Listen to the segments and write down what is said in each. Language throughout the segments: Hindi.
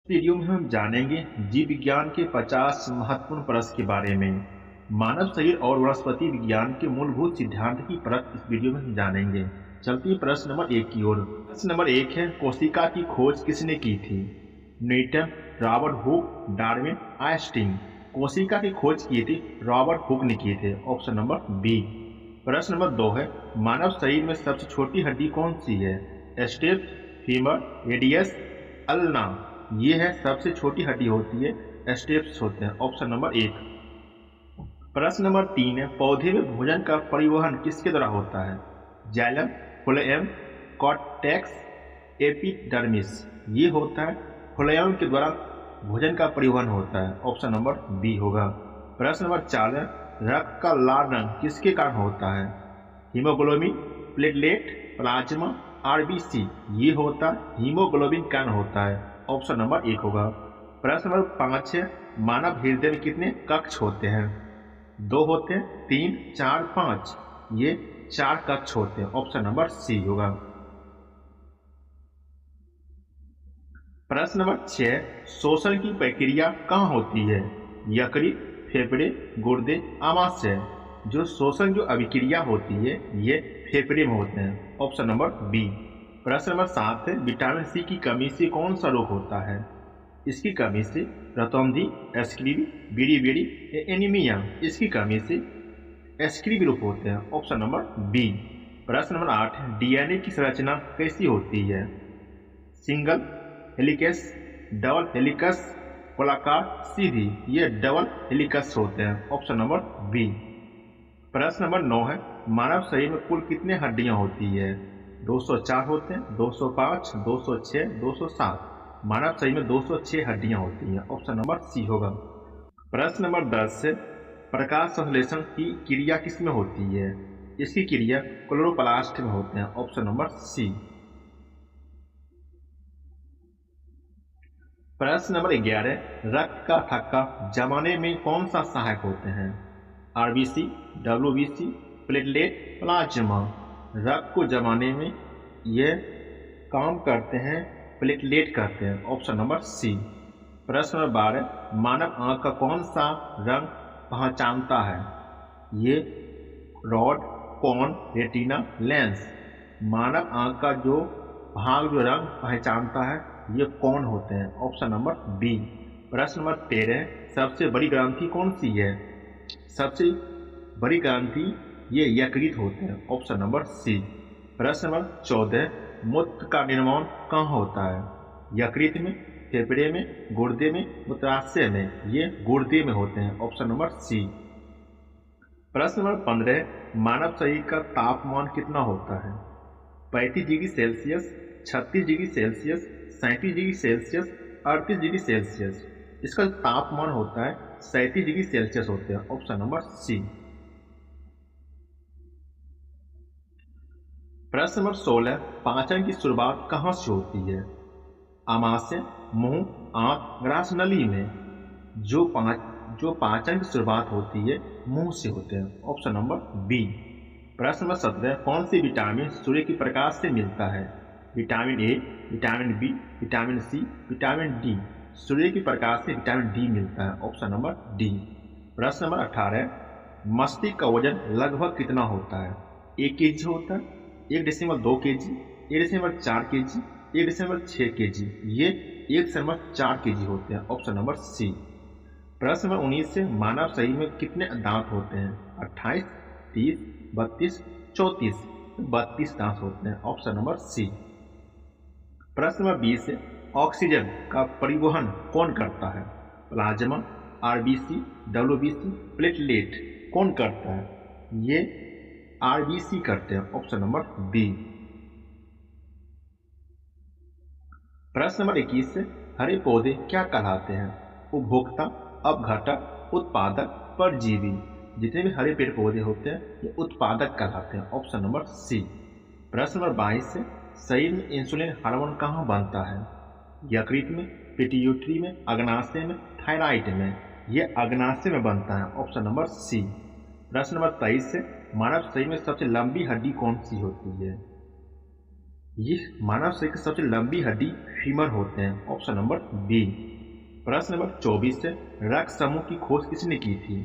वीडियो में हम जानेंगे जीव विज्ञान के 50 महत्वपूर्ण प्रश्न के बारे में। मानव शरीर और वनस्पति विज्ञान के मूलभूत सिद्धांत की परख इस वीडियो में हम जानेंगे। चलते हैं प्रश्न नंबर 1 की ओर। प्रश्न नंबर 1 है, कोशिका की खोज किसने की थी? Newton, Robert Hooke, Darwin, Einstein. कोशिका की खोज की थी रॉबर्ट हुक ने की थे। Option number B. प्रश्न नंबर 2 है, मानव शरीर में सबसे छोटी हड्डी कौन सी है? Steps, femur, radius, ulna. ये है सबसे छोटी हड्डी होती है, स्टेप्स होते हैं। Option number 1। प्रश्न नंबर 3 है, पौधे में भोजन का परिवहन किसके द्वारा होता है? Xylem, phloem, cortex, epidermis. ये होता है फ्लोएम के द्वारा भोजन का परिवहन होता है। ऑप्शन नंबर बी होगा। प्रश्न नंबर 4 है, रक्त का लाल रंग किसके कारण होता है? Haemoglobin, platelet, plasma, RBC. ये होता है हीमोग्लोबिन कारण होता है। ऑप्शन नंबर 1 होगा। प्रश्न नंबर 5 है, मानव हृदय में कितने कक्ष होते हैं? 2 होते हैं, 3, 4, 5। ये 4 कक्ष होते हैं। ऑप्शन नंबर सी होगा। प्रश्न नंबर 6, शोषण की प्रक्रिया कहाँ होती है? यकृत, फेफड़े, गुर्दे, आमाशय। जो शोषण जो अभिक्रिया होती है ये फेफड़े में होते हैं। Option number B. प्रश्न नंबर 7 है, विटामिन सी की कमी से कौन सा रोग होता है? इसकी कमी से रतौंधी, एस्क्रिबी, बीड़ी बीड़ी, एनीमिया। इसकी कमी से एस्क्रिबी रोग होते हैं। Option number B. प्रश्न नंबर 8 है, डीएनए की संरचना कैसी होती है? सिंगल हेलिकस, डबल हेलिकस, गोलाकार, सीधी। ये डबल हेलिकस होते हैं। Option number B. प्रश्न नंबर 9 है, मानव शरीर में कुल कितने हड्डियां होती है? 204 होते हैं, 205, 206, 207। मानव शरीर में 206 हड्डियां होती हैं। ऑप्शन नंबर सी होगा। प्रश्न नंबर 10 है, प्रकाश संश्लेषण की क्रिया किसमें होती है? इसकी क्रिया क्लोरोप्लास्ट में होते हैं। Option number C. प्रश्न नंबर 11, रक्त का थक्का जमाने में कौन सा सहायक होते हैं? RBC, WBC, platelet, plasma. रक्त को जमाने में ये काम करते हैं, प्लेटलेट करते हैं। Option number C. प्रश्न नंबर 12, मानव आंख का कौन सा रंग पहचानता है? ये रॉड, कोन, रेटिना, लेंस। मानव आंख का जो भाग जो रंग पहचानता है ये कौन होते हैं? Option number B. प्रश्न नंबर 13, सबसे बड़ी ग्रंथि कौन सी है? सबसे बड़ी ग्रंथि ये यकृत होते हैं। Option number C. प्रश्न नंबर 14, मूत्र का निर्माण कहाँ होता है? यकृत में, फेफड़े में, गुर्दे में, मूत्राशय में। ये गुर्दे में होते हैं। Option number C. प्रश्न नंबर 15, मानव शरीर का तापमान कितना होता है? 35 degree Celsius, 36 degree Celsius, 37 degree Celsius, 38 degree Celsius. इसका तापमान होता है 37 डिग्री सेल्सियस होते हैं। Option number C. प्रश्न नंबर 16, पाचन की शुरुआत कहाँ से होती है? आमाशय, मुंह, आंख, ग्रासनली में। जो पाचन की शुरुआत होती है मुंह से होते हैं। Option number B. प्रश्न नंबर 17, कौन सी विटामिन सूर्य के प्रकाश से मिलता है? Vitamin A, vitamin B, vitamin C, vitamin D. सूर्य के प्रकाश से विटामिन डी मिलता है। Option number D. प्रश्न नंबर 18, मस्तिष्क का वजन लगभग कितना होता है? 1 केजी होता है, 1.2 केजी, 1.4 केजी, 1.6 केजी। ये 1.4 केजी होते हैं। Option number C. प्रश्न नंबर 19 से, मानव शरीर में कितने दांत होते हैं? 28, 30, 32, 34। 32 दांत होते हैं। Option number C. प्रश्न नंबर 20 से, ऑक्सीजन का परिवहन कौन करता है? Plasma, RBC, WBC, platelet. कौन करता है? ये आरबीसी करते हैं। Option number B. प्रश्न नंबर 21 से, हरे पौधे क्या कहलाते हैं? उपभोक्ता, अपघटक, उत्पादक, परजीवी। जितने भी हरे पेड़ पौधे होते हैं ये उत्पादक कहलाते हैं। Option number C. प्रश्न नंबर 22 से, शरीर में इंसुलिन हार्मोन कहाँ बनता है? यकृत में, पिट्यूटरी में, अग्नाशय में, थायराइड में। ये अग्नाशय में बनता है। Option number C. प्रश्न नंबर 23 से, मानव शरीर में सबसे लंबी हड्डी कौन सी होती है? ये मानव शरीर की सबसे लंबी हड्डी फीमर होते हैं। Option number B. प्रश्न नंबर 24 से रक्त समूह की खोज किसने की थी?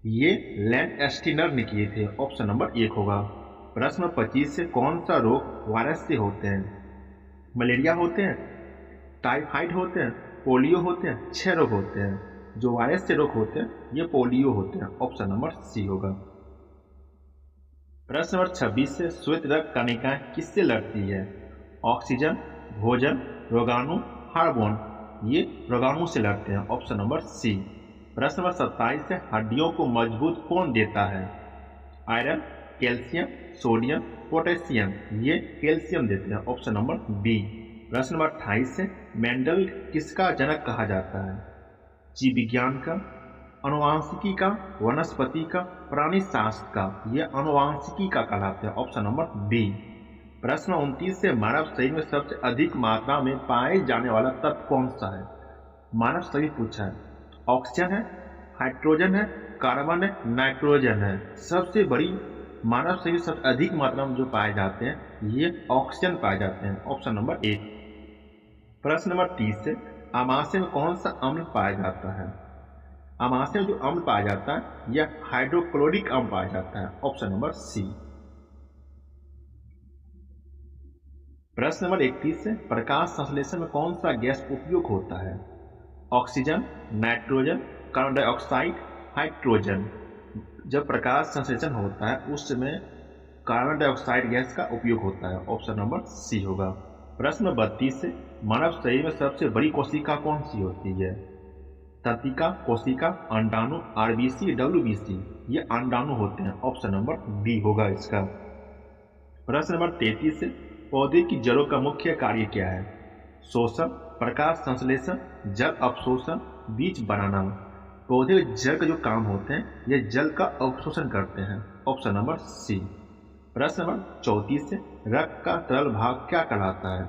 ये लैंडस्टीनर ने किए थे। ऑप्शन नंबर 1 होगा। प्रश्न नंबर 25 से कौन सा रोग वायरस से होते हैं? मलेरिया होते हैं, टाइफाइड होते हैं, पोलियो होते हैं, 6 रोग होते हैं। जो वायरस से रोग होते हैं ये पोलियो होते हैं। ऑप्शन नंबर सी होगा। प्रश्न नंबर 26 से श्वेत रक्त कणिकाएं किससे लड़ती है? ऑक्सीजन, भोजन, रोगाणु, हार्मोन। ये रोगाणु से लड़ते हैं। Option number C. प्रश्न नंबर 27 से हड्डियों को मजबूत कौन देता है? Iron, calcium, sodium, potassium. ये कैल्शियम देते हैं। Option number B. प्रश्न नंबर 28 से मेंडल किसका जनक कहा जाता है? जीव विज्ञान का, अनुवांशिकी का, वनस्पति का, प्राणी शास्त्र का। यह अनुवांशिकी का कहलाता है। Option number B. प्रश्न 29 से मानव शरीर में सबसे अधिक मात्रा में पाए जाने वाला तत्व कौन सा है? मानव शरीर पूछा है। ऑक्सीजन है, हाइड्रोजन है, कार्बन है, नाइट्रोजन है। सबसे बड़ी मानव शरीर सबसे अधिक मात्रा में जो पाए जाते हैं ये ऑक्सीजन पाए जाते हैं। Option number 1। प्रश्न नंबर 30 से आमाशय में कौन सा अम्ल पाया जाता है? आमाशय में जो अम्ल पाया जाता है यह हाइड्रोक्लोरिक अम्ल पाया जाता है। Option number C. प्रश्न नंबर 31 से प्रकाश संश्लेषण में कौन सा गैस उपयोग होता है? Oxygen, nitrogen, carbon dioxide, hydrogen. जब प्रकाश संश्लेषण होता है उस समय कार्बन डाइऑक्साइड गैस का उपयोग होता है। ऑप्शन नंबर सी होगा। प्रश्न नंबर 32 से मानव शरीर में सबसे बड़ी कोशिका कौन सी होती है? तंत्रिका, कोशिका, अंडाणु, आरबीसी, डब्ल्यूबीसी। ये अंडाणु होते हैं। ऑप्शन नंबर बी होगा इसका। प्रश्न नंबर 33 से पौधे की जड़ों का मुख्य कार्य क्या है? शोषण, प्रकाश संश्लेषण, जल अवशोषण, बीज बनाना। पौधे जल का जो काम होते हैं ये जल का अवशोषण करते हैं। Option number C. प्रश्न नंबर 34 से रक्त का तरल भाग क्या कहलाता है?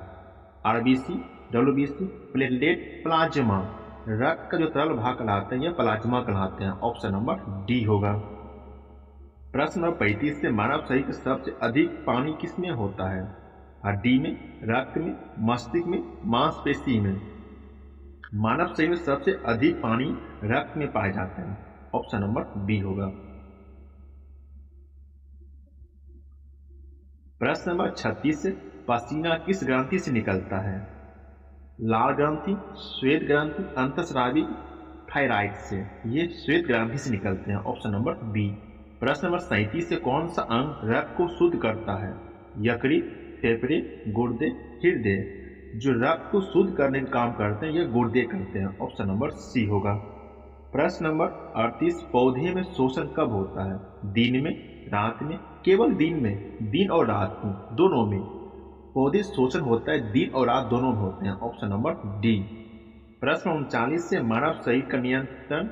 RBC, WBC, platelet, plasma. रक्त का जो तरल भाग कहलाते हैं यह प्लाज्मा कहलाते हैं। ऑप्शन नंबर डी होगा। प्रश्न नंबर 35 से मानव शरीर में सबसे अधिक पानी किसमें होता है? हड्डी में, रक्त में, मस्तिष्क में, मांसपेशी में। मानव शरीर में सबसे अधिक पानी रक्त में पाया जाता है। ऑप्शन नंबर बी होगा। प्रश्न नंबर 36 से पसीना किस ग्रंथि से निकलता है? लाल ग्रंथि, श्वेत ग्रंथि, अंतःस्रावी, थायराइड से। ये श्वेत ग्रंथि से निकलते हैं। Option number B. प्रश्न नंबर 37 से कौन सा अंग रक्त को शुद्ध करता है? यकृत, फेफड़े, गुर्दे, हृदय। जो रक्त को शुद्ध करने का काम करते हैं ये गुर्दे करते हैं। ऑप्शन नंबर सी होगा। प्रश्न नंबर 38 पौधे में शोषण कब होता है? दिन में, रात में, केवल दिन में, दिन और रात में, दोनों में। पौधे शोषण होता है दिन और रात दोनों में होते हैं। Option number D. प्रश्न 39 से मानव शरीर का नियंत्रण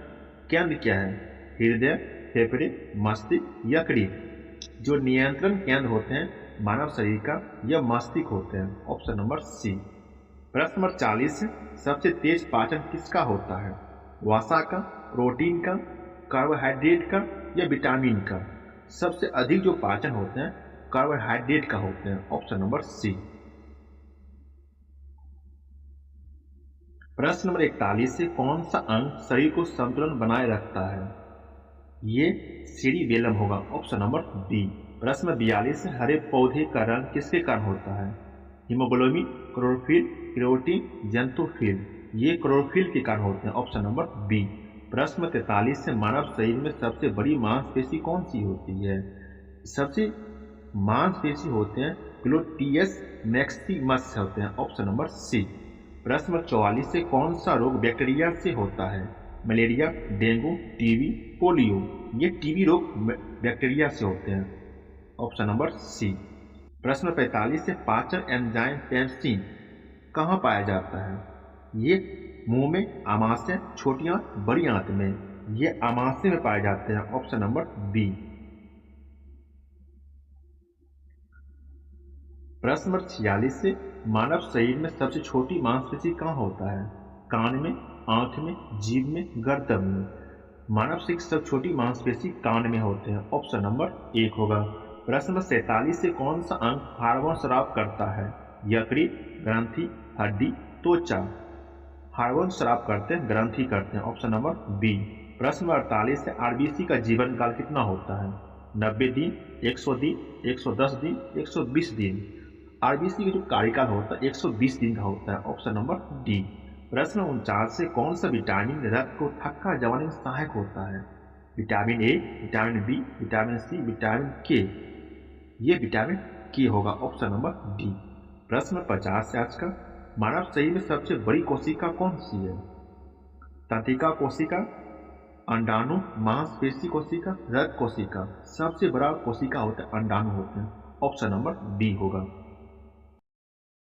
केंद्र क्या है? हृदय, फेफड़े, मस्तिष्क, यकृत। जो नियंत्रण केंद्र होते हैं मानव शरीर का यह मस्तिष्क होते हैं। Option number C. प्रश्न नंबर 40 से सबसे तेज पाचन किसका होता है? वसा का, प्रोटीन का, कार्बोहाइड्रेट का या विटामिन का। सबसे अधिक जो पाचन होते हैं कार्बोहाइड्रेट का होते हैं। Option number C. प्रश्न नंबर 41 से कौन सा अंग शरीर को संतुलन बनाए रखता है? ये सेरिबेलम होगा। Option number B. प्रश्न 42 से हरे पौधे का रंग किसके कारण होता है? हीमोग्लोबिन, क्लोरोफिल, केरोटीन, जंतुफिल। ये क्लोरोफिल के कारण होते हैं। Option number B. प्रश्न 43 से मानव शरीर में सबसे बड़ी मांसपेशी कौन सी होती है? सबसे मांसपेशी होते हैं ग्लूटियस मैक्सिमस होते हैं। Option number C. प्रश्न नंबर 44 से कौन सा रोग बैक्टीरिया से होता है? Malaria, dengue, TB, polio. ये टीबी रोग बैक्टीरिया से होते हैं। Option number C. प्रश्न 45 से पाचन एंजाइम पेप्सिन कहाँ पाया जाता है? ये मुंह में, आमाशय, छोटी आंत, बड़ी आंत में। ये आमाशय में पाए जाते हैं। Option number B. प्रश्न नंबर 46 से मानव शरीर में सबसे छोटी मांसपेशी कहाँ होता है? कान में, आंख में, जीभ में, गर्दन में। मानव शरीर की सबसे छोटी मांसपेशी कान में होते हैं। ऑप्शन नंबर 1 होगा। प्रश्न नंबर 47 से कौन सा अंग हार्मोन स्राव करता है? यकृत, ग्रंथि, हड्डी, त्वचा। हार्मोन स्राव करते हैं, ग्रंथि करते हैं। Option number B. प्रश्न नंबर 48 से आरबीसी का जीवन काल कितना होता है? 90 दिन, 100 दिन, 110 दिन, 120 दिन। आरबीसी का जो कार्यकाल होता है 120 दिन का होता है। Option number D. प्रश्न 49 से कौन सा विटामिन रक्त को थक्का जमाने में सहायक होता है? Vitamin A, vitamin B, vitamin C, vitamin K. ये विटामिन के होगा। Option number D. प्रश्न 50 से आज का, मानव शरीर में सबसे बड़ी कोशिका कौन सी है? तंत्रिका कोशिका, अंडाणु, मांसपेशी कोशिका, रक्त कोशिका। सबसे बड़ा कोशिका होता है अंडाणु होते हैं। ऑप्शन नंबर डी होगा।